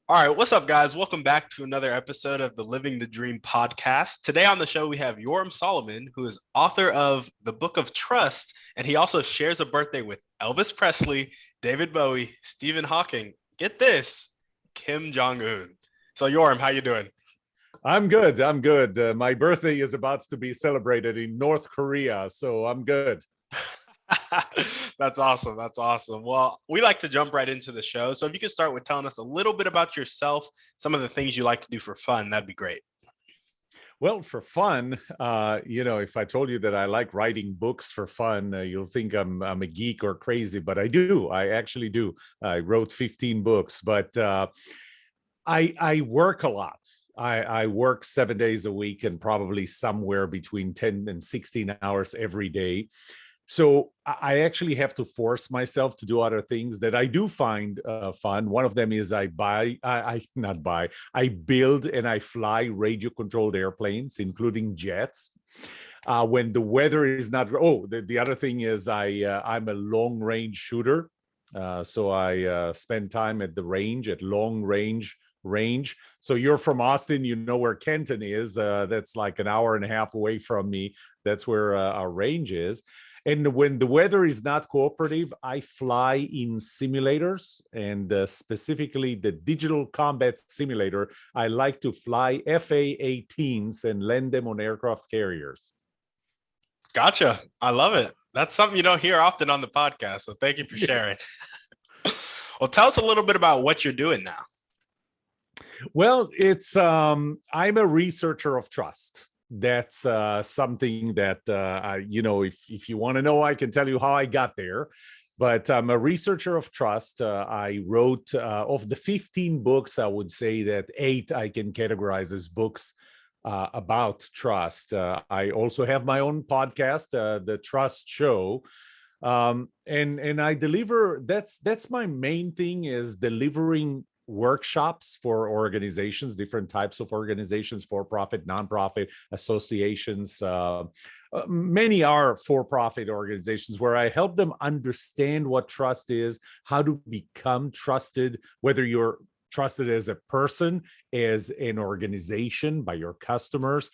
All right, what's up, guys? Welcome back to another episode of the Living the Dream podcast. Today on the show, we have Yoram Solomon, who is author of the Book of Trust, and he also shares a birthday with Elvis Presley, David Bowie, Stephen Hawking. Get this, Kim Jong-un. So, Yoram, how you doing? I'm good. I'm good. My birthday is about to be celebrated in North Korea, so I'm good. That's awesome. That's awesome. Well, we like to jump right into the show. So, if you could start with telling us a little bit about yourself, some of the things you like to do for fun, that'd be great. Well, for fun, if I told you that I like writing books for fun, you'll think I'm a geek or crazy, but I do. I actually do. I wrote 15 books, but I work a lot. I work 7 days a week and probably somewhere between 10 and 16 hours every day. So I actually have to force myself to do other things that I do find fun. One of them is I build and I fly radio controlled airplanes, including jets. When the weather is not, the other thing is I'm a long range shooter. So I spend time at the range, at long range. So you're from Austin, you know where Kenton is. That's like an hour and a half away from me. That's where our range is. And when the weather is not cooperative, I fly in simulators, and specifically the digital combat simulator. I like to fly FA-18s and land them on aircraft carriers. Gotcha. I love it. That's something you don't hear often on the podcast. So, thank you for sharing. Well, tell us a little bit about what you're doing now. Well, it's I'm a researcher of trust. That's something that if you want to know, I can tell you how I got there. But I'm a researcher of trust. I wrote of the 15 books, I would say that 8 I can categorize as books about trust. I also have my own podcast, the Trust Show, and I deliver. That's my main thing, is delivering workshops for organizations, different types of organizations, for profit, nonprofit, associations. Many are for profit organizations, where I help them understand what trust is, how to become trusted, whether you're trusted as a person, as an organization, by your customers,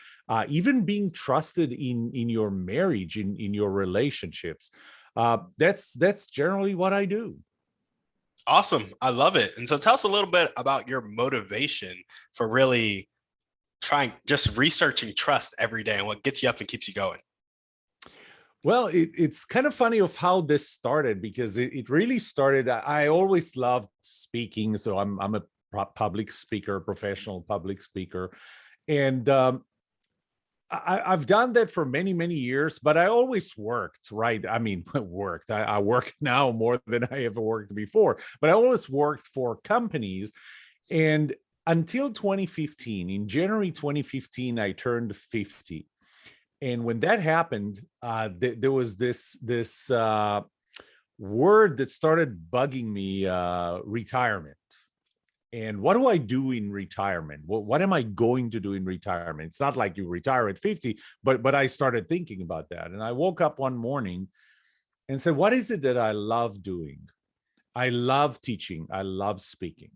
even being trusted in your marriage, in your relationships. That's generally what I do. Awesome. I love it. And so tell us a little bit about your motivation for really just researching trust every day and what gets you up and keeps you going. Well, it's kind of funny of how this started, because it really started. I always loved speaking, so I'm a public speaker, professional public speaker, and I've done that for many years. But I always worked, right? I mean, worked. I work now more than I ever worked before, but I always worked for companies, and until 2015, in January 2015, I turned 50. And when that happened, there was this word that started bugging me: retirement. And what do I do in retirement? What am I going to do in retirement? It's not like you retire at 50, but I started thinking about that. And I woke up one morning and said, what is it that I love doing? I love teaching. I love speaking.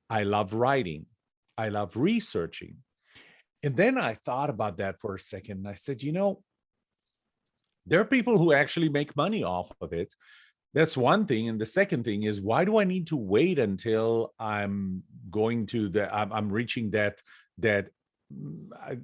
I love writing. I love researching. And then I thought about that for a second. And I said, there are people who actually make money off of it. That's one thing. And the second thing is, why do I need to wait until I'm reaching that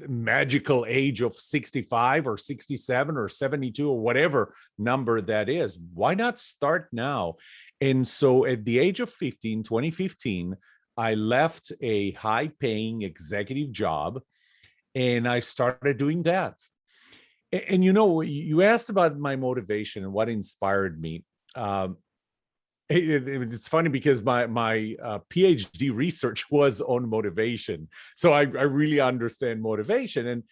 magical age of 65 or 67 or 72 or whatever number that is? Why not start now? And so at the age of 2015, I left a high paying executive job, and I started doing that. And you asked about my motivation and what inspired me. It's funny, because my PhD research was on motivation, so I really understand motivation. And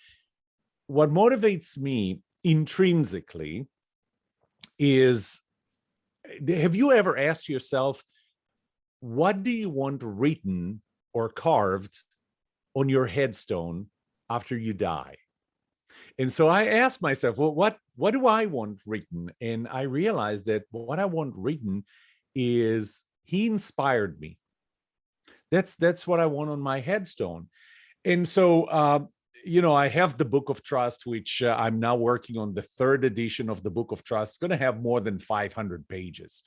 what motivates me intrinsically is, have you ever asked yourself, what do you want written or carved on your headstone after you die? And so I asked myself, well, what do I want written? And I realized that what I want written is, he inspired me. That's what I want on my headstone. And so, I have the Book of Trust, which I'm now working on the third edition of the Book of Trust. It's going to have more than 500 pages.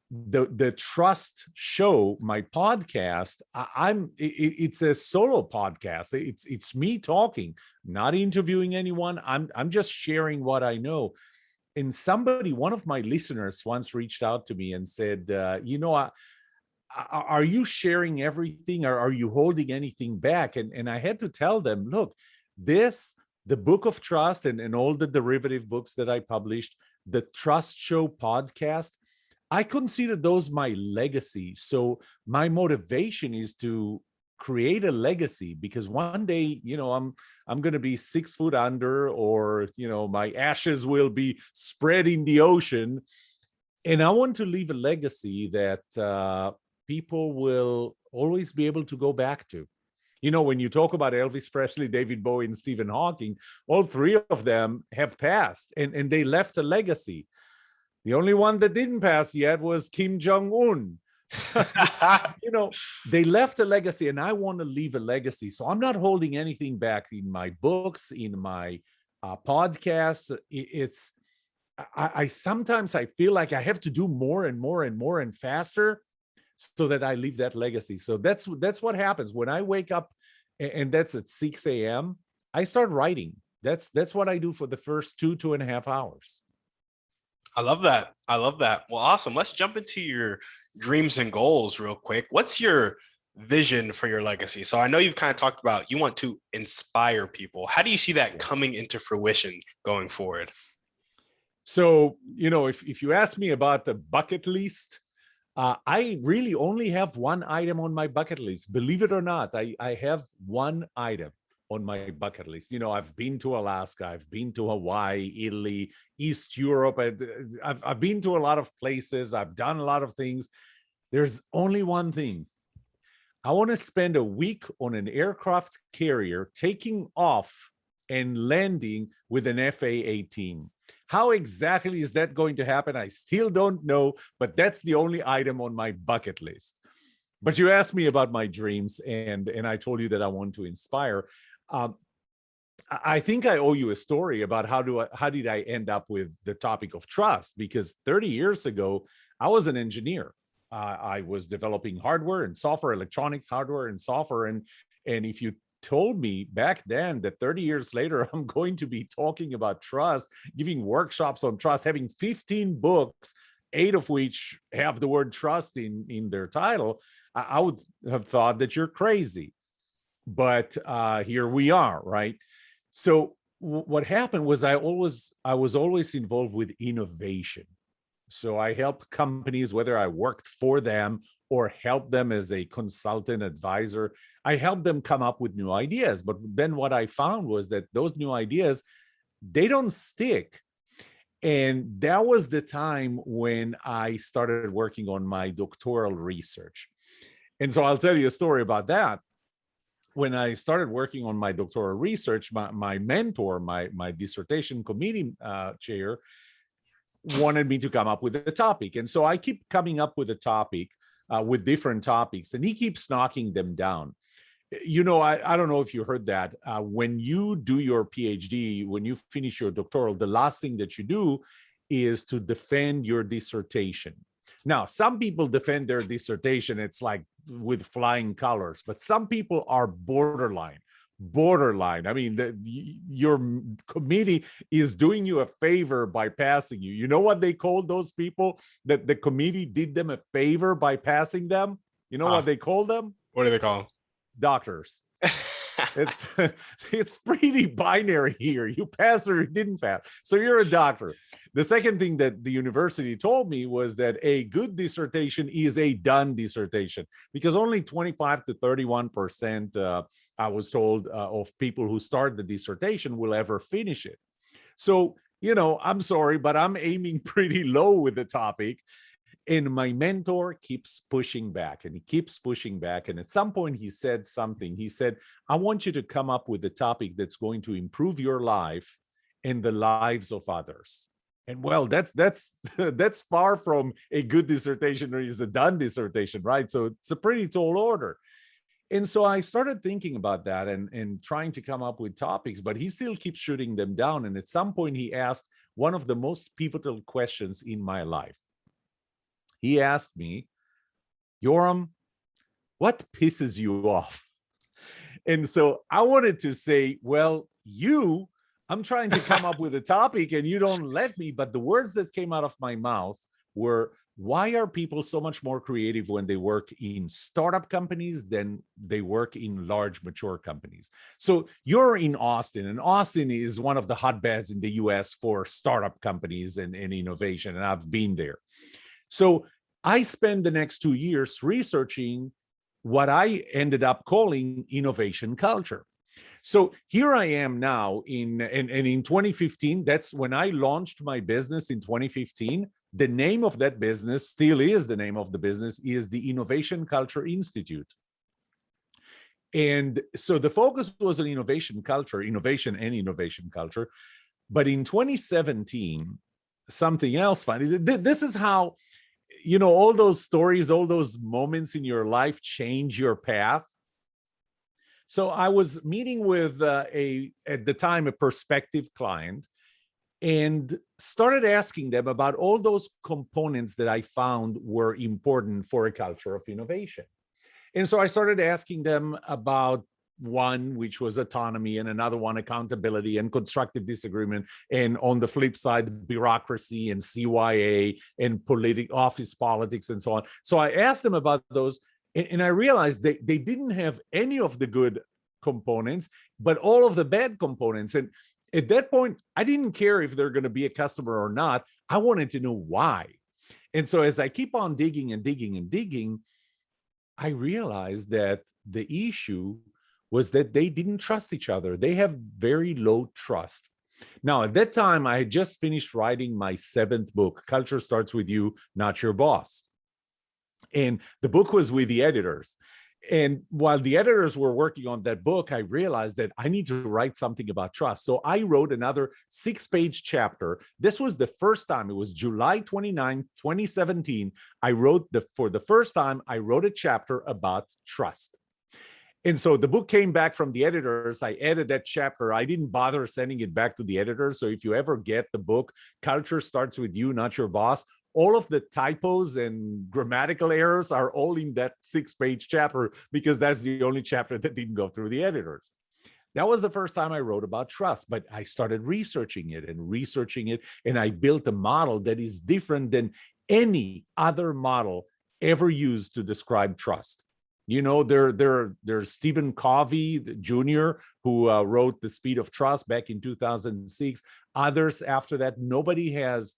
The Trust Show, my podcast, it's a solo podcast. It's me talking, not interviewing anyone. I'm just sharing what I know. And one of my listeners once reached out to me and said, are you sharing everything, or are you holding anything back? And I had to tell them, look, the Book of Trust and all the derivative books that I published, the Trust Show podcast, I consider those my legacy. So my motivation is to create a legacy, because one day, I'm going to be 6 foot under, or, my ashes will be spread in the ocean. And I want to leave a legacy that people will always be able to go back to. When you talk about Elvis Presley, David Bowie, and Stephen Hawking, all three of them have passed, and they left a legacy. The only one that didn't pass yet was Kim Jong-un. They left a legacy, and I want to leave a legacy. So I'm not holding anything back in my books, in my podcasts. I sometimes I feel like I have to do more and more and more and faster, so that I leave that legacy. So that's what happens when I wake up, and that's at 6 a.m. I start writing. That's what I do for the first 2.5 hours. I love that. Well, awesome. Let's jump into your dreams and goals real quick. What's your vision for your legacy? So I know you've kind of talked about you want to inspire people. How do you see that coming into fruition going forward? So, if you ask me about the bucket list, I really only have one item on my bucket list. Believe it or not, I have one item on my bucket list. I've been to Alaska, I've been to Hawaii, Italy, East Europe. I've been to a lot of places. I've done a lot of things. There's only one thing. I want to spend a week on an aircraft carrier, taking off and landing with an FAA team. How exactly is that going to happen? I still don't know, but that's the only item on my bucket list. But you asked me about my dreams, and I told you that I want to inspire. I think I owe you a story about how did I end up with the topic of trust, because 30 years ago, I was an engineer. I was developing hardware and software, electronics, hardware and software. And if you told me back then that 30 years later, I'm going to be talking about trust, giving workshops on trust, having 15 books, 8 of which have the word trust in their title, I would have thought that you're crazy. But here we are, right? So what happened was I was always involved with innovation. So I help companies, whether I worked for them or help them as a consultant advisor, I help them come up with new ideas. But then what I found was that those new ideas, they don't stick. And that was the time when I started working on my doctoral research. And so I'll tell you a story about that. When I started working on my doctoral research, my mentor, my dissertation committee chair, wanted me to come up with a topic. And so I keep coming up with a topic, with different topics, and he keeps knocking them down. I don't know if you heard that. When you do your PhD, when you finish your doctoral, the last thing that you do is to defend your dissertation. Now, some people defend their dissertation, it's like with flying colors, but some people are borderline. I mean, your committee is doing you a favor by passing you. You know what they called those people that the committee did them a favor by passing them? You know what they called them? What do they call them? Doctors. It's pretty binary here. You passed or you didn't pass. So you're a doctor. The second thing that the university told me was that a good dissertation is a done dissertation, because only 25 to 31%, I was told, of people who start the dissertation will ever finish it. So, I'm sorry, but I'm aiming pretty low with the topic. And my mentor keeps pushing back, and he keeps pushing back. And at some point he said something. He said, I want you to come up with a topic that's going to improve your life and the lives of others. And well, that's that's far from a good dissertation or is a done dissertation, right? So it's a pretty tall order. And so I started thinking about that and trying to come up with topics, but he still keeps shooting them down. And at some point, he asked one of the most pivotal questions in my life. He asked me, Yoram, what pisses you off? And so I wanted to say, well, I'm trying to come up with a topic and you don't let me. But the words that came out of my mouth were, why are people so much more creative when they work in startup companies than they work in large mature companies? So you're in Austin, and Austin is one of the hotbeds in the US for startup companies and innovation, and I've been there. So I spent the next 2 years researching what I ended up calling innovation culture. So here I am now in 2015, that's when I launched my business in 2015. The name of that business still is the name of the business, is the Innovation Culture Institute. And so the focus was on innovation culture, innovation and innovation culture. But in 2017, something else funny. This is how, all those stories, all those moments in your life change your path. So I was meeting with at the time, a prospective client, and started asking them about all those components that I found were important for a culture of innovation. And so I started asking them about one, which was autonomy, and another one, accountability and constructive disagreement. And on the flip side, bureaucracy and CYA and office politics and so on. So I asked them about those, and I realized they didn't have any of the good components, but all of the bad components. And at that point, I didn't care if they're going to be a customer or not. I wanted to know why. And so as I keep on digging and digging and digging, I realized that the issue was that they didn't trust each other. They have very low trust. Now, at that time, I had just finished writing my 7th book, Culture Starts With You, Not Your Boss. And the book was with the editors. And while the editors were working on that book, I realized that I need to write something about trust. So I wrote another 6-page chapter. This was the first time, it was July 29, 2017. For the first time, I wrote a chapter about trust. And so the book came back from the editors. I edited that chapter. I didn't bother sending it back to the editors. So if you ever get the book, Culture Starts With You, Not Your Boss, all of the typos and grammatical errors are all in that 6-page chapter, because that's the only chapter that didn't go through the editors. That was the first time I wrote about trust, but I started researching it, and I built a model that is different than any other model ever used to describe trust. There's Stephen Covey Jr., who wrote The Speed of Trust back in 2006. Others after that, nobody has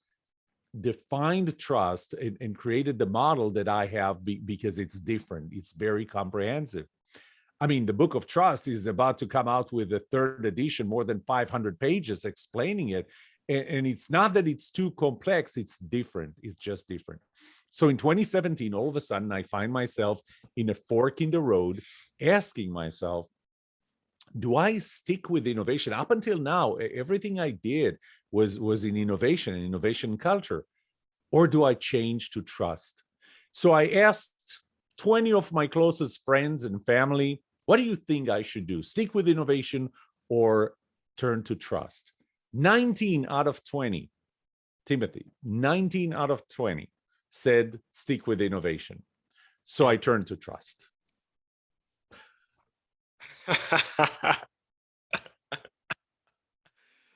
defined trust and created the model that I have, because it's different. It's very comprehensive. I mean, the Book of Trust is about to come out with a 3rd edition, more than 500 pages explaining it. And it's not that it's too complex, it's different. It's just different. So in 2017, all of a sudden, I find myself in a fork in the road, asking myself, do I stick with innovation? Up until now, everything I did was in innovation and innovation culture. Or do I change to trust? So I asked 20 of my closest friends and family, what do you think I should do? Stick with innovation or turn to trust? 19 out of 20, Timothy, 19 out of 20 said stick with innovation. So I turned to trust.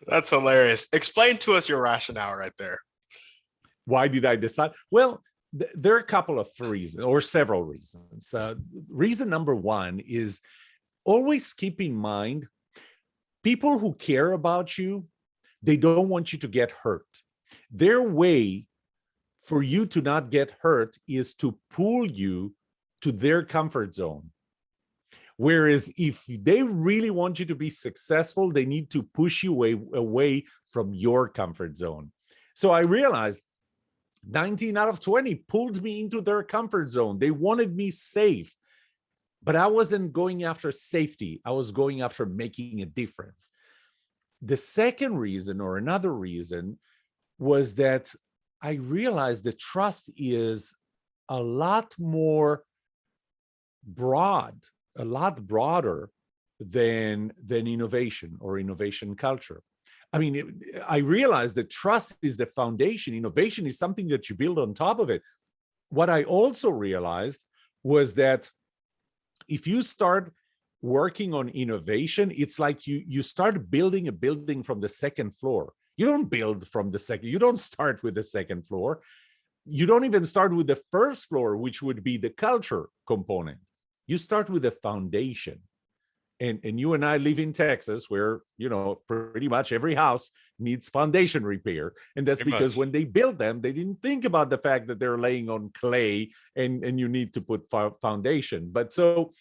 That's hilarious. Explain to us your rationale right there. Why did I decide? Well, there are a couple of reasons, or several reasons. Reason number one is always keep in mind, people who care about you, they don't want you to get hurt. Their way for you to not get hurt is to pull you to their comfort zone. Whereas if they really want you to be successful, they need to push you away from your comfort zone. So I realized 19 out of 20 pulled me into their comfort zone. They wanted me safe, but I wasn't going after safety. I was going after making a difference. The second reason, or another reason, was that I realized that trust is a lot more broad, a lot broader than innovation or innovation culture. I mean, I realized that trust is the foundation. Innovation is something that you build on top of it. What I also realized was that if you start working on innovation, it's like you start building a building from the second floor. You don't build from the second, you don't start with the second floor. You don't even start with the first floor, which would be the culture component. You start with the foundation. And you and I live in Texas, where, you know, pretty much every house needs foundation repair. And that's Pretty because much. when they built them, they didn't think about the fact that they're laying on clay and you need to put foundation. But so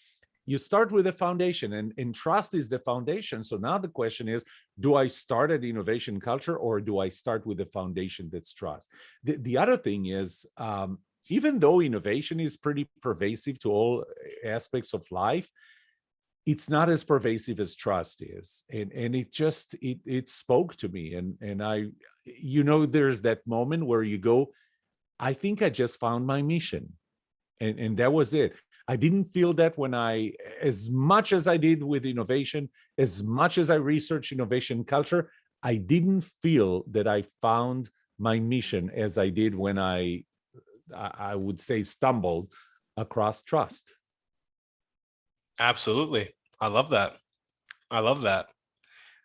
you start with a foundation, and trust is the foundation. So now the question is, do I start at innovation culture, or do I start with the foundation that's trust? The other thing is, even though innovation is pretty pervasive to all aspects of life, it's not as pervasive as trust is. And it spoke to me. And I, you know, there's that moment where you go, I think I just found my mission. And that was it. I didn't feel that when as much as I did with innovation, as much as I researched innovation culture, I didn't feel that I found my mission as I did when I would say, stumbled across trust. Absolutely. I love that. I love that.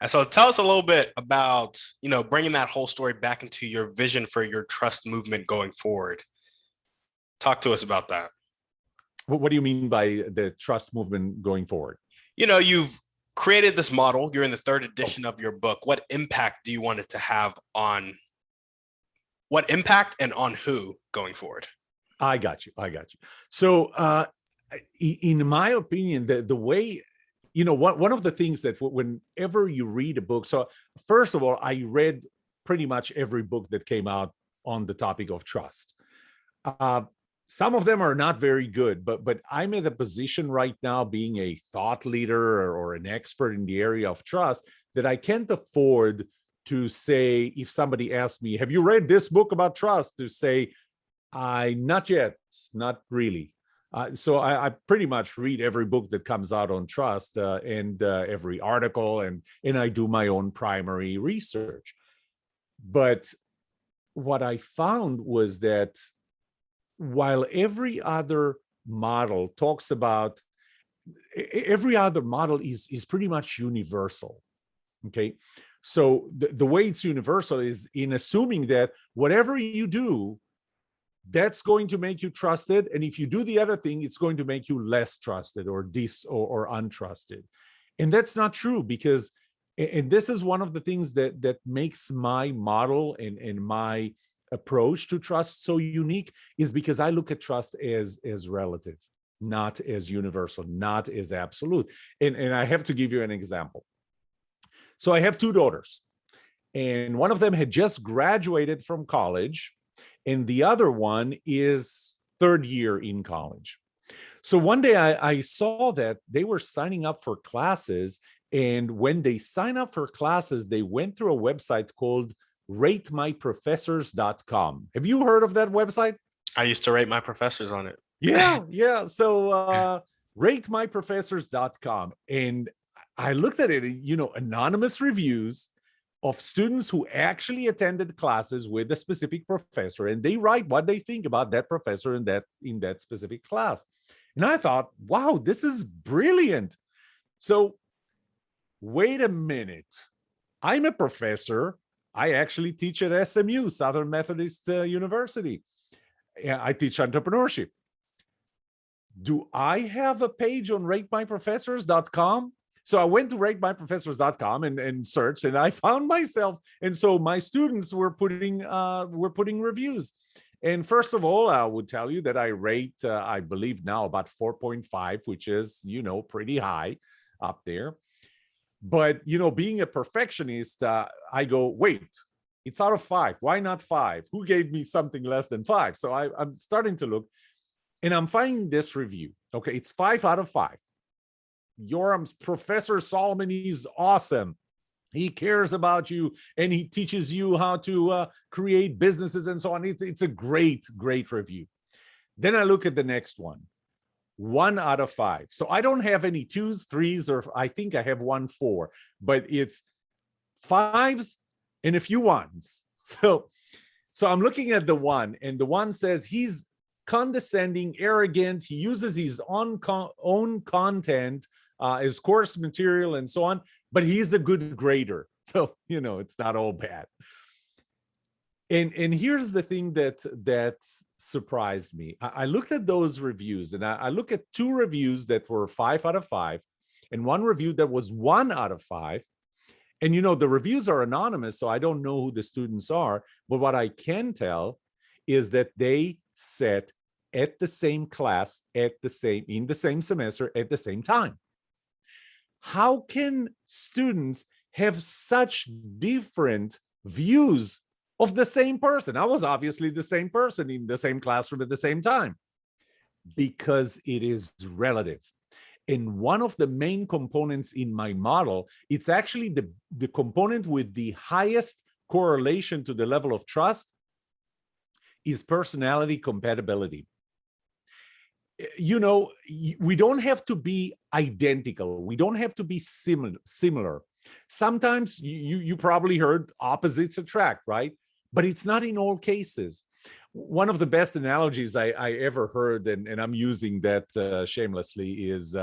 And so tell us a little bit about, bringing that whole story back into your vision for your trust movement going forward. Talk to us about that. What do you mean by the trust movement going forward? You've created this model. You're in the third edition of your book. What impact do you want it to have on what impact and on who going forward? I got you. So in my opinion, the way, one of the things that whenever you read a book, so first of all, I read pretty much every book that came out on the topic of trust. Some of them are not very good, but I'm in a position right now, being a thought leader or an expert in the area of trust, that I can't afford to say, if somebody asks me, have you read this book about trust, to say, not yet, not really. So I pretty much read every book that comes out on trust, and every article, and I do my own primary research. But what I found was that while every other model talks about, every other model is pretty much universal. Okay. So the way it's universal is in assuming that whatever you do, that's going to make you trusted. And if you do the other thing, it's going to make you less trusted or untrusted. And that's not true, because, and this is one of the things that makes my model and my approach to trust so unique, is because I look at trust as relative, not as universal, not as absolute. And I have to give you an example. So I have two daughters, and one of them had just graduated from college, and the other one is third year in college. So one day I saw that they were signing up for classes, and when they sign up for classes, they went through a website called ratemyprofessors.com. Have you heard of that website? I used to rate my professors on it. Yeah. So ratemyprofessors.com. And I looked at it, anonymous reviews of students who actually attended classes with a specific professor, and they write what they think about that professor in that specific class. And I thought, wow, this is brilliant. So wait a minute. I'm a professor. I actually teach at SMU, Southern Methodist University. I teach entrepreneurship. Do I have a page on ratemyprofessors.com? So I went to ratemyprofessors.com and searched, and I found myself. And so my students were putting reviews. And first of all, I would tell you that I rate, I believe now, about 4.5, which is, pretty high up there. But, being a perfectionist, I go, wait, it's out of 5. Why not 5? Who gave me something less than 5? So I'm starting to look, and I'm finding this review. Okay, it's 5 out of 5. Yorams, Professor Solomon is awesome. He cares about you, and he teaches you how to create businesses and so on. It's a great, great review. Then I look at the next one. 1 out of 5. So I don't have any 2s, 3s, or I think I have 1 4, but it's 5s and a few 1s. So I'm looking at the 1, and the 1 says he's condescending, arrogant. He uses his own content as course material and so on, but he's a good grader. So, it's not all bad. And here's the thing that surprised me. I looked at those reviews, and I look at 2 reviews that were 5 out of 5, and 1 review that was 1 out of 5. And the reviews are anonymous, so I don't know who the students are. But what I can tell is that they sat at the same class, in the same semester, at the same time. How can students have such different views of the same person? I was obviously the same person in the same classroom at the same time, because it is relative. And one of the main components in my model, it's actually the component with the highest correlation to the level of trust, is personality compatibility. We don't have to be identical. We don't have to be similar. Sometimes you probably heard opposites attract, right? But it's not in all cases. One of the best analogies I ever heard, and I'm using that shamelessly, is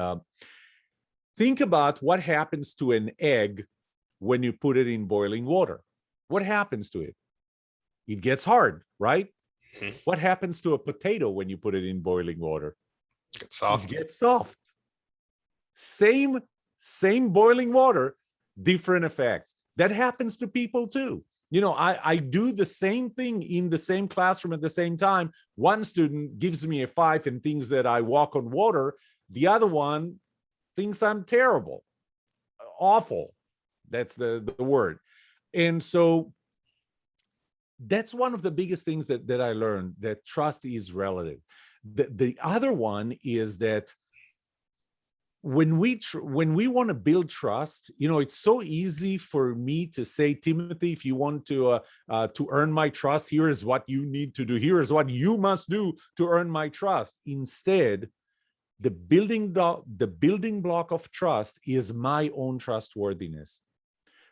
think about what happens to an egg when you put it in boiling water. What happens to it? It gets hard, right? Mm-hmm. What happens to a potato when you put it in boiling water? It gets soft. Same boiling water, different effects. That happens to people too. I do the same thing in the same classroom at the same time. One student gives me a 5 and thinks that I walk on water. The other one thinks I'm terrible, awful. That's the word. And so that's one of the biggest things that I learned, that trust is relative. The other one is that when we want to build trust, it's so easy for me to say, Timothy, if you want to earn my trust, here is what you need to do. Here is what you must do to earn my trust. Instead, the building block of trust is my own trustworthiness.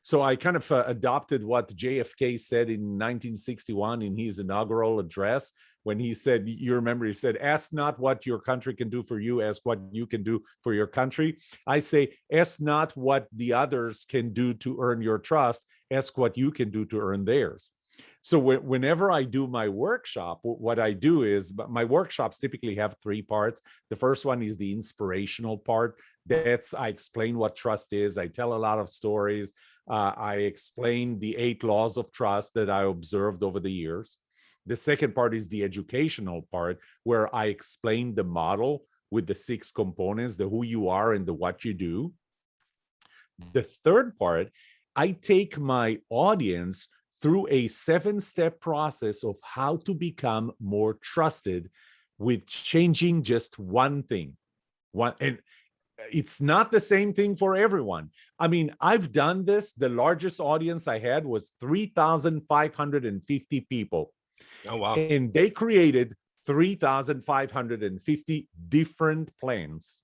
So I kind of adopted what JFK said in 1961 in his inaugural address, when he said, you remember, he said, ask not what your country can do for you, ask what you can do for your country. I say, ask not what the others can do to earn your trust, ask what you can do to earn theirs. So whenever I do my workshop, what I do is, my workshops typically have 3 parts. The first one is the inspirational part. I explain what trust is. I tell a lot of stories. I explain the 8 laws of trust that I observed over the years. The second part is the educational part, where I explain the model with the 6 components, the who you are and the what you do. The third part, I take my audience through a 7-step process of how to become more trusted with changing just one thing. And it's not the same thing for everyone. I mean, I've done this. The largest audience I had was 3,550 people. Oh, wow. And they created 3,550 different plans,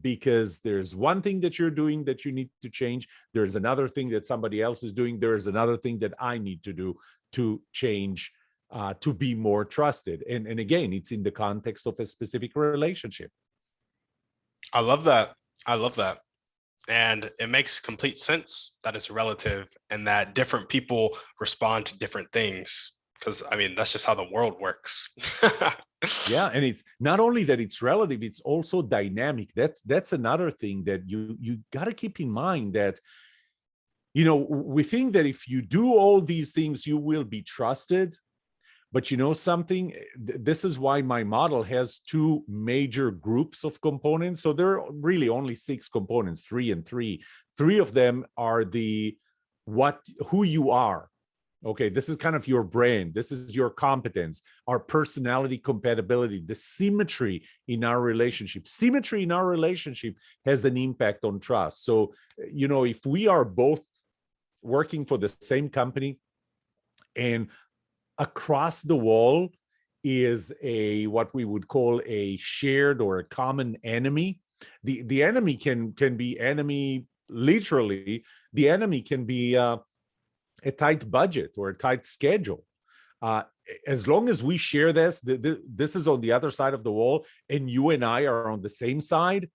because there's one thing that you're doing that you need to change. There's another thing that somebody else is doing. There's another thing that I need to do to change, to be more trusted. And again, it's in the context of a specific relationship. I love that. And it makes complete sense that it's relative and that different people respond to different things, because that's just how the world works. Yeah, and it's not only that it's relative, it's also dynamic. That's another thing that you got to keep in mind, that we think that if you do all these things, you will be trusted. But something, this is why my model has 2 major groups of components. So there are really only 6 components, 3 and 3. 3 of them are who you are. Okay, this is kind of your brand. This is your competence, our personality compatibility, the symmetry in our relationship. Symmetry in our relationship has an impact on trust. So, if we are both working for the same company, and across the wall is a what we would call a shared or a common enemy. The enemy can be enemy literally. The enemy can be a tight budget or a tight schedule. As long as we share this is on the other side of the wall, and you and I are on the same side,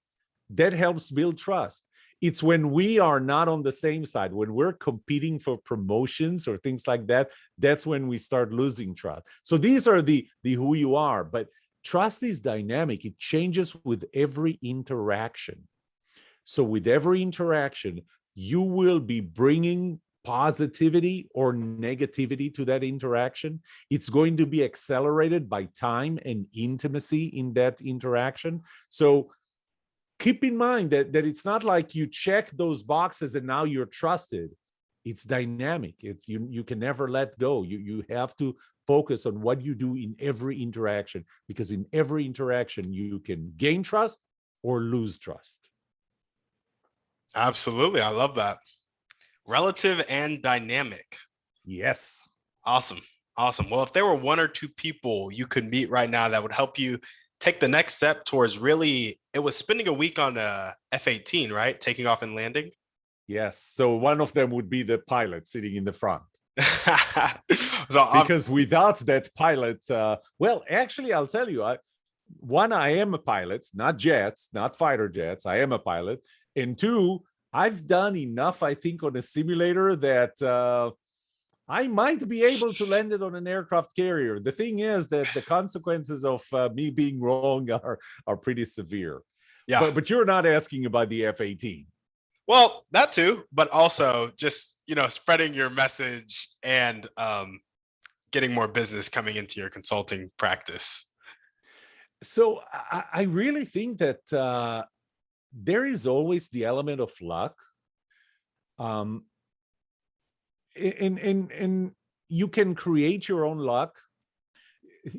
that helps build trust. It's when we are not on the same side, when we're competing for promotions or things like that, that's when we start losing trust. So these are the who you are, but trust is dynamic. It changes with every interaction. So with every interaction, you will be bringing positivity or negativity to that interaction. It's going to be accelerated by time and intimacy in that interaction. So keep in mind that it's not like you check those boxes and now you're trusted. It's dynamic. It's you can never let go. You have to focus on what you do in every interaction, because in every interaction you can gain trust or lose trust. Absolutely. I love that. Relative and dynamic. Yes. Awesome. Awesome. Well, if there were one or two people you could meet right now that would help you take the next step towards really, it was spending a week on a F-18, right? Taking off and landing. Yes. So one of them would be the pilot sitting in the front. So because without that pilot, well, actually, I'll tell you, I am a pilot, not jets, not fighter jets. I am a pilot. And two, I've done enough, I think, on a simulator that I might be able to land it on an aircraft carrier. The thing is that the consequences of me being wrong are pretty severe. Yeah. But you're not asking about the F-18. Well, that too, but also just, spreading your message and getting more business coming into your consulting practice. So I really think that there is always the element of luck. And you can create your own luck.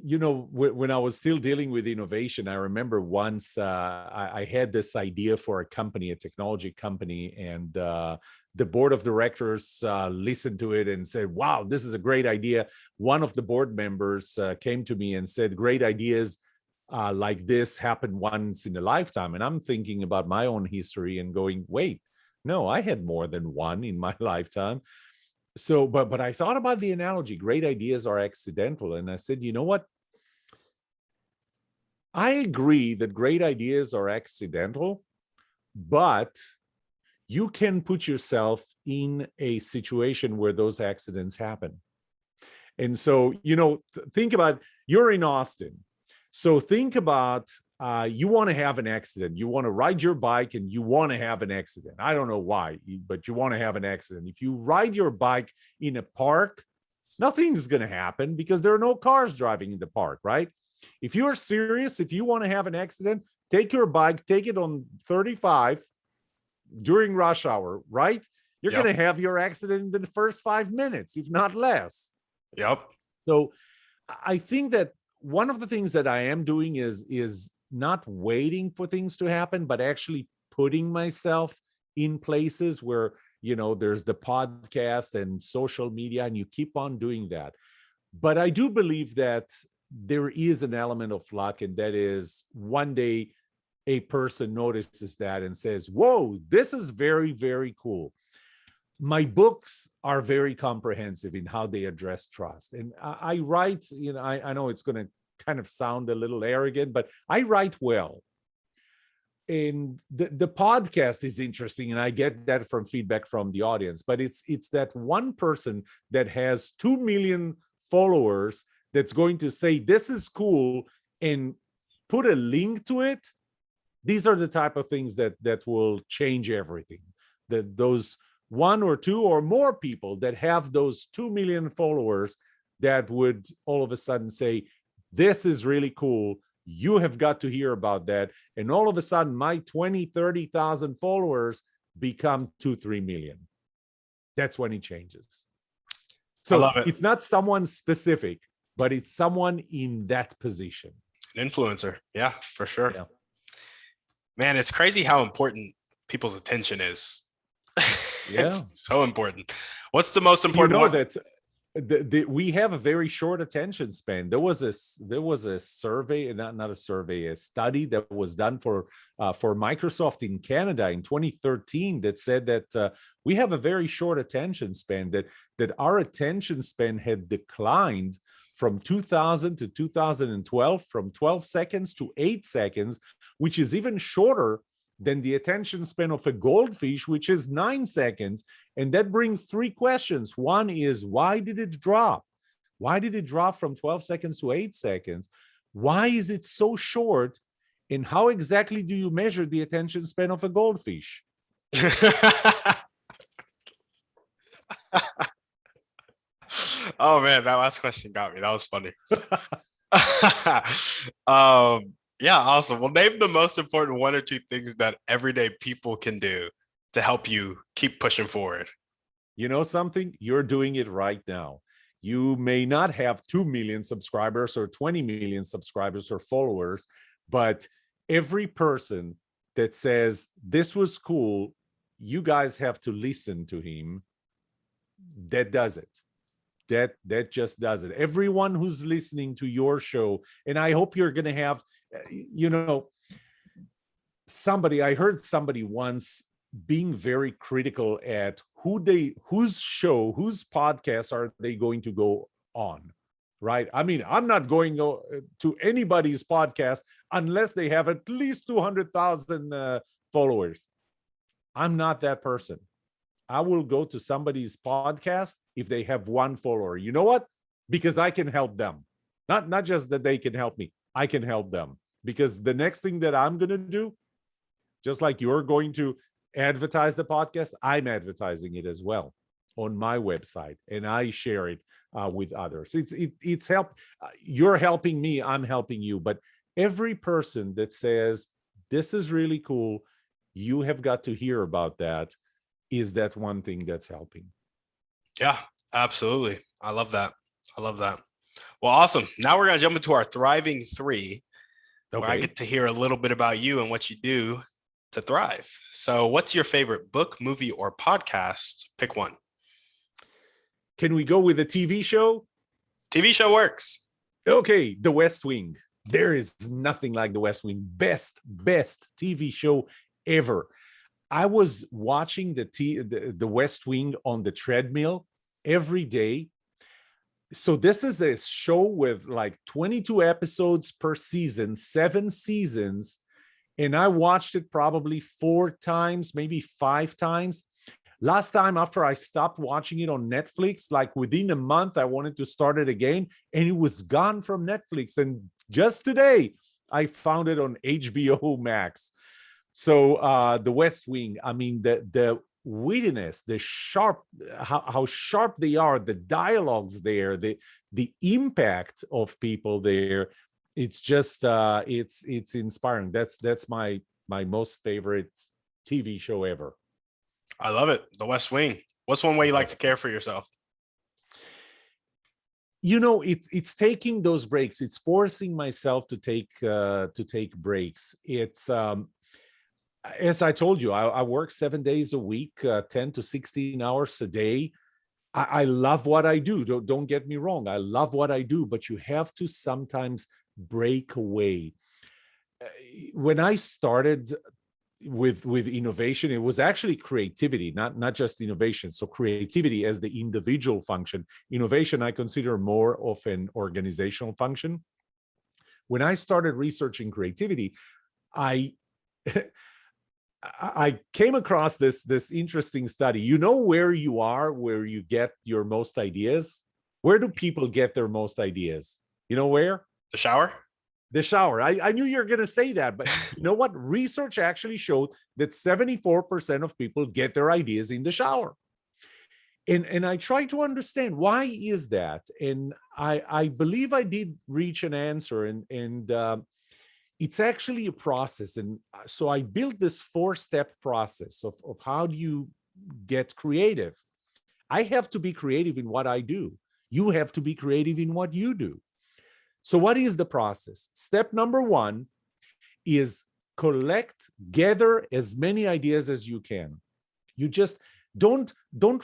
When I was still dealing with innovation, I remember once I had this idea for a company, a technology company, and the board of directors listened to it and said, wow, this is a great idea. One of the board members came to me and said, great ideas like this happen once in a lifetime. And I'm thinking about my own history and going, wait, no, I had more than one in my lifetime. So, but I thought about the analogy, great ideas are accidental. And I said, you know what? I agree that great ideas are accidental, but you can put yourself in a situation where those accidents happen. And so, think about, you're in Austin. So think about, you want to have an accident. You want to ride your bike and you want to have an accident. I don't know why, but you want to have an accident. If you ride your bike in a park, nothing's going to happen because there are no cars driving in the park, right? If you're serious, if you want to have an accident, take your bike, take it on 35 during rush hour, right? You're going to have your accident in the first 5 minutes, if not less. Yep. So I think that one of the things that I am doing is not waiting for things to happen, but actually putting myself in places where, there's the podcast and social media, and you keep on doing that. But I do believe that there is an element of luck, and that is one day a person notices that and says, whoa, this is very, very cool. My books are very comprehensive in how they address trust. And I write, I know it's going to kind of sound a little arrogant, but I write well. And the podcast is interesting, and I get that from feedback from the audience, but it's that one person that has 2 million followers that's going to say, this is cool, and put a link to it. These are the type of things that will change everything. That those one or two or more people that have those 2 million followers that would all of a sudden say, this is really cool. You have got to hear about that. And all of a sudden, my 20, 30,000 followers become 2-3 million. That's when it changes. So I love it. It's not someone specific, but it's someone in that position. An influencer. Yeah, for sure. Yeah. Man, it's crazy how important people's attention is. Yeah. It's so important. What's the most You important know one? that we have a very short attention span. There was a survey, not a survey, a study that was done for Microsoft in Canada in 2013 that said that we have a very short attention span. That our attention span had declined from 2000 to 2012 from 12 seconds to 8 seconds, which is even shorter than the attention span of a goldfish, which is 9 seconds. And that brings three questions. One is, why did it drop? Why did it drop from 12 seconds to 8 seconds? Why is it so short? And how exactly do you measure the attention span of a goldfish? Oh man, that last question got me. That was funny. um, yeah, awesome. Well, name the most important one or two things that everyday people can do to help you keep pushing forward. You know something? You're doing it right now. You may not have 2 million subscribers or 20 million subscribers or followers, but every person that says this was cool, you guys have to listen to him, that does it. That just does it. Everyone who's listening to your show, and I hope you're going to have, you know, I heard somebody once being very critical at whose podcast are they going to go on, right? I mean, I'm not going to anybody's podcast unless they have at least 200,000 followers. I'm not that person. I will go to somebody's podcast if they have one follower. You know what? Because I can help them. Not just that they can help me. I can help them. Because the next thing that I'm going to do, just like you're going to advertise the podcast, I'm advertising it as well on my website, and I share it with others. It's help. You're helping me. I'm helping you. But every person that says this is really cool, you have got to hear about that, is that one thing that's helping. Yeah, absolutely. I love that. I love that. Well, awesome. Now we're going to jump into our Thriving Three, where I get to hear a little bit about you and what you do to thrive. So, what's your favorite book, movie, or podcast? Pick one. Can we go with a TV show? TV show works. Okay, The West Wing. There is nothing like The West Wing. Best TV show ever. I was watching the West Wing on the treadmill every day. So this is a show with like 22 episodes per season, 7 seasons. And I watched it probably 4 times, maybe 5 times. Last time after I stopped watching it on Netflix, like within a month, I wanted to start it again, and it was gone from Netflix. And just today, I found it on HBO Max. So the West Wing, I mean, the wittiness, the sharp, how sharp they are, the dialogues there, the impact of people there, it's just it's inspiring. That's my most favorite TV show ever. I love it. The West Wing. What's one way you like to care for yourself? You know, it's taking those breaks. It's forcing myself to take breaks. It's as I told you, I work 7 days a week, 10 to 16 hours a day. I love what I do. Don't get me wrong. I love what I do, but you have to sometimes break away. When I started with innovation, it was actually creativity, not just innovation. So creativity as the individual function. Innovation, I consider more of an organizational function. When I started researching creativity, I came across this interesting study. You know where you are, where you get your most ideas? Where do people get their most ideas? You know where? The shower? The shower. I knew you were going to say that, but you know what? Research actually showed that 74% of people get their ideas in the shower. And I try to understand, why is that? And I believe I did reach an answer, and it's actually a process. And so I built this 4-step process of how do you get creative. I have to be creative in what I do. You have to be creative in what you do. So what is the process? Step number 1 is gather as many ideas as you can. You just Don't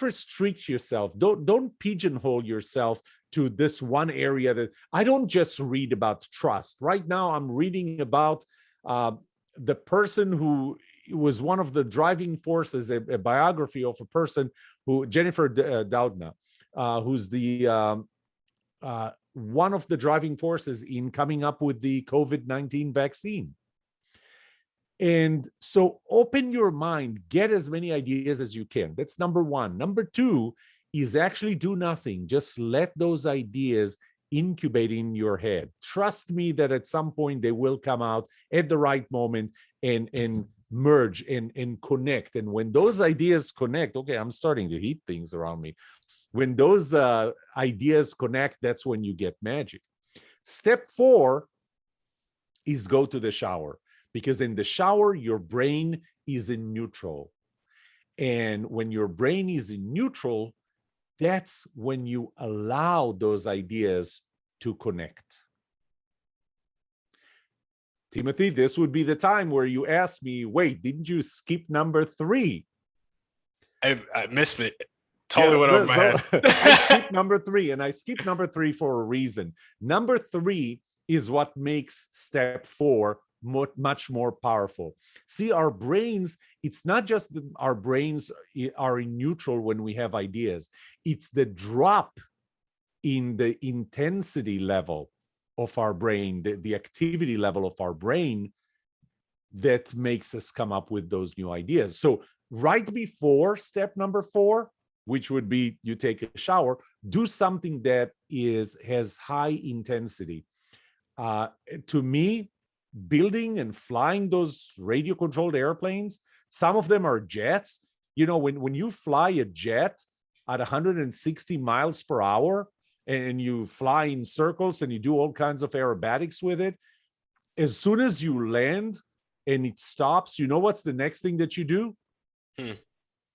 restrict yourself. Don't pigeonhole yourself to this one area. That I don't just read about trust. Right now, I'm reading about the person who was one of the driving forces, a biography of a person who, Jennifer Doudna, who's the one of the driving forces in coming up with the COVID-19 vaccine. And so open your mind, get as many ideas as you can. That's number one. Number two is actually do nothing. Just let those ideas incubate in your head. Trust me that at some point they will come out at the right moment and merge and connect. And when those ideas connect, okay, I'm starting to heat things around me. When those ideas connect, that's when you get magic. Step 4 is go to the shower, because in the shower, your brain is in neutral. And when your brain is in neutral, that's when you allow those ideas to connect. Timothy, this would be the time where you ask me, wait, didn't you skip number 3? I missed it. Totally went over my head. I skipped number 3, and I skipped number 3 for a reason. Number 3 is what makes step 4 much more powerful. See, our brains, it's not just that our brains are in neutral when we have ideas. It's the drop in the intensity level of our brain, the activity level of our brain, that makes us come up with those new ideas. So right before step number 4, which would be you take a shower, do something that has high intensity. To me, building and flying those radio-controlled airplanes, some of them are jets. You know, when you fly a jet at 160 miles per hour and you fly in circles and you do all kinds of aerobatics with it, as soon as you land and it stops, you know what's the next thing that you do?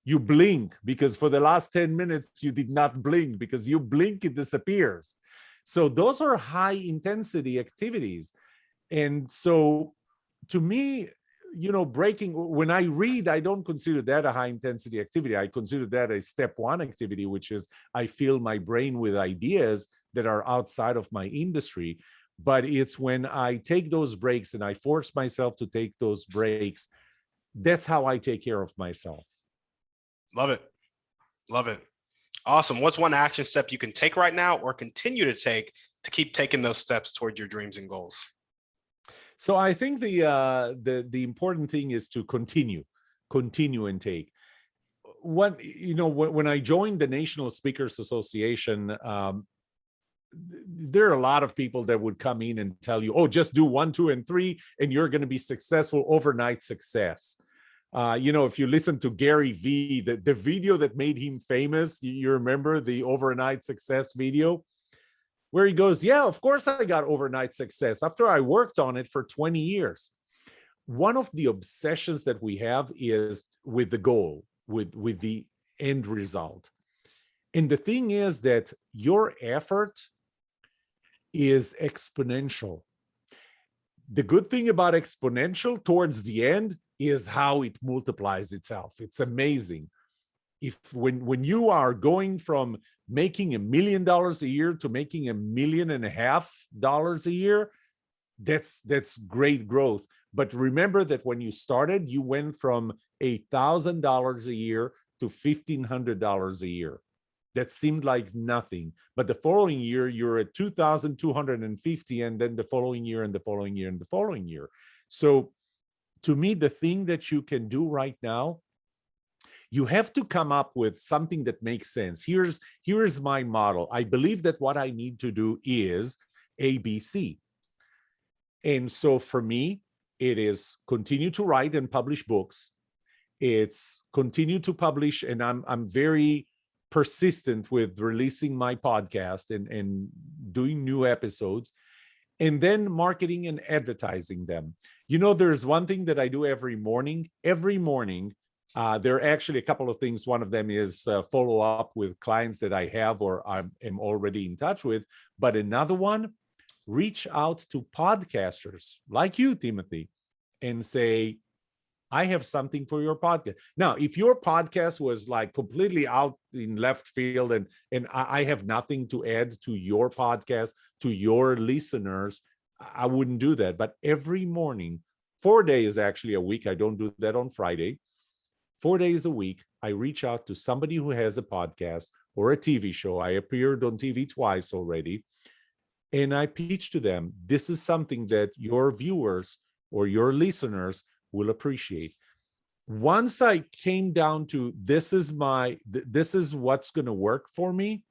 You blink, because for the last 10 minutes, you did not blink, because you blink, it disappears. So those are high intensity activities. And so to me, you know, breaking, when I read, I don't consider that a high intensity activity. I consider that a step 1 activity, which is I fill my brain with ideas that are outside of my industry. But it's when I take those breaks and I force myself to take those breaks, that's how I take care of myself. Love it. Love it. Awesome. What's one action step you can take right now or continue to take to keep taking those steps towards your dreams and goals? So I think the important thing is to continue and take. When I joined the National Speakers Association, there are a lot of people that would come in and tell you, oh, just do 1, 2, and 3, and you're going to be successful, overnight success. If you listen to Gary Vee, the video that made him famous, you remember the overnight success video, where he goes, yeah, of course I got overnight success after I worked on it for 20 years. One of the obsessions that we have is with the goal, with the end result. And the thing is that your effort is exponential. The good thing about exponential towards the end is how it multiplies itself. It's amazing. When you are going from making $1 million a year to making $1.5 million a year, that's great growth. But remember that when you started, you went from $1,000 a year to $1,500 a year. That seemed like nothing. But the following year, you're at 2,250, and then the following year, and the following year, and the following year. So to me, the thing that you can do right now, you have to come up with something that makes sense. Here's my model. I believe that what I need to do is ABC. And so for me, it is continue to write and publish books. It's continue to publish, and I'm very persistent with releasing my podcast and doing new episodes, and then marketing and advertising them. There's one thing that I do every morning. Every morning, there are actually a couple of things. One of them is follow up with clients that I have or am already in touch with. But another one, reach out to podcasters like you, Timothy, and say, I have something for your podcast. Now, if your podcast was like completely out in left field and I have nothing to add to your podcast, to your listeners, I wouldn't do that. But every morning, 4 days actually a week, I don't do that on Friday. 4 days a week, I reach out to somebody who has a podcast or a TV show. I appeared on TV twice already. And I pitch to them, this is something that your viewers or your listeners will appreciate. Once I came down to this is what's going to work for me,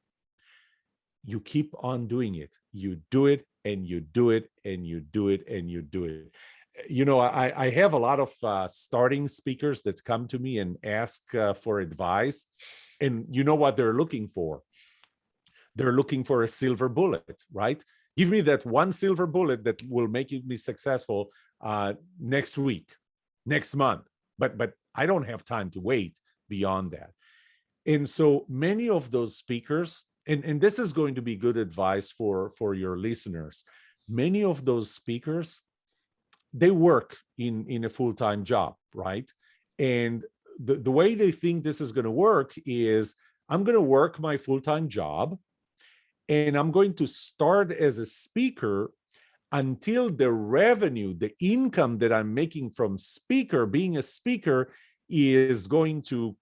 you keep on doing it. You do it and you do it and you do it and you do it. You know, I have a lot of starting speakers that come to me and ask for advice. And you know what they're looking for? They're looking for a silver bullet, right? Give me that one silver bullet that will make me successful next week, next month. But I don't have time to wait beyond that. And so many of those speakers, and this is going to be good advice for your listeners, many of those speakers, they work in a full-time job, right? And the way they think this is going to work is, I'm going to work my full-time job and I'm going to start as a speaker until the revenue, the income that I'm making from being a speaker is going to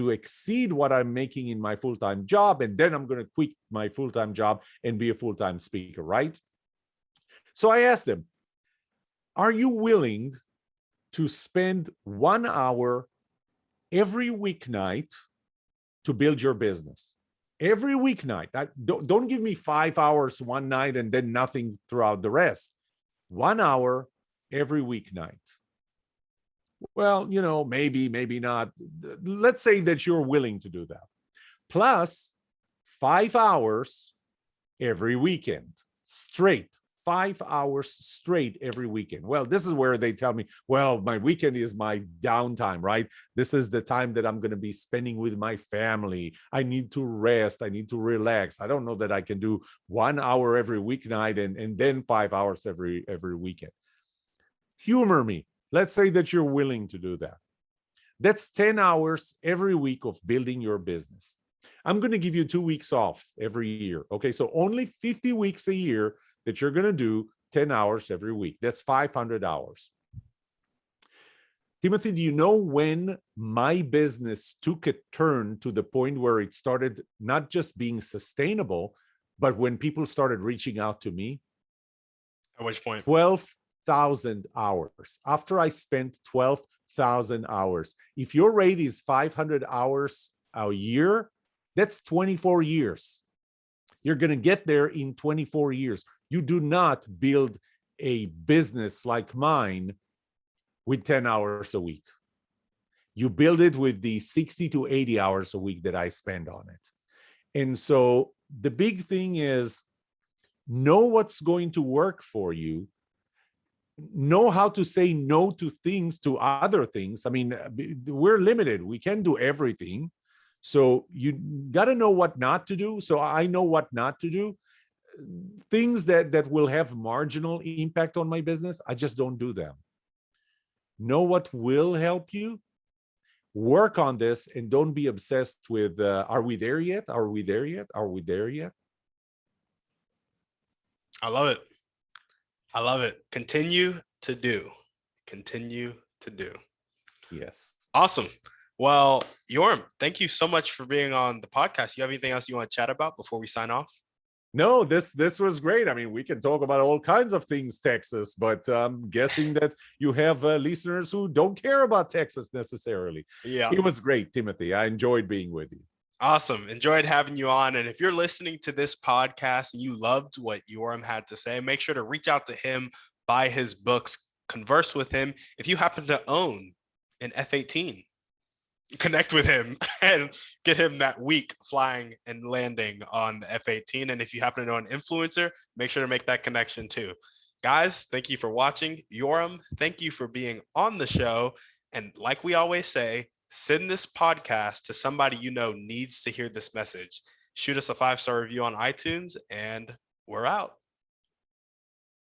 exceed what I'm making in my full-time job. And then I'm going to quit my full-time job and be a full-time speaker, right? So I asked them, are you willing to spend 1 hour every weeknight to build your business? Every weeknight. Don't give me 5 hours one night and then nothing throughout the rest. 1 hour every weeknight. Well, you know, maybe not. Let's say that you're willing to do that. Plus 5 hours every weekend, straight. 5 hours straight every weekend. Well, this is where they tell me, well, my weekend is my downtime, right? This is the time that I'm going to be spending with my family. I need to rest. I need to relax. I don't know that I can do 1 hour every weeknight and then 5 hours every weekend. Humor me. Let's say that you're willing to do that. That's 10 hours every week of building your business. I'm going to give you 2 weeks off every year. Okay, so only 50 weeks a year that you're going to do 10 hours every week. That's 500 hours. Timothy, do you know when my business took a turn to the point where it started not just being sustainable, but when people started reaching out to me? At which point? 12,000 hours. After I spent 12,000 hours. If your rate is 500 hours a year, that's 24 years. You're going to get there in 24 years. You do not build a business like mine with 10 hours a week. You build it with the 60 to 80 hours a week that I spend on it. And so the big thing is, know what's going to work for you. Know how to say no to things, to other things. I mean, we're limited. We can't do everything. So you got to know what not to do. So I know what not to do. Things that will have marginal impact on my business, I just don't do them. Know what will help you. Work on this and don't be obsessed with, are we there yet? Are we there yet? Are we there yet? I love it. I love it. Continue to do. Continue to do. Yes. Awesome. Well, Yoram, thank you so much for being on the podcast. You have anything else you want to chat about before we sign off? No, this was great. I mean, we can talk about all kinds of things, Texas, but I'm guessing that you have listeners who don't care about Texas necessarily. Yeah. It was great, Timothy. I enjoyed being with you. Awesome. Enjoyed having you on. And if you're listening to this podcast and you loved what Yoram had to say, make sure to reach out to him, buy his books, converse with him. If you happen to own an F-18, connect with him and get him that week flying and landing on the F-18. And if you happen to know an influencer, make sure to make that connection too. Guys, thank you for watching. Yoram, thank you for being on the show. And like we always say, send this podcast to somebody you know needs to hear this message. Shoot us a 5-star review on iTunes, and we're out.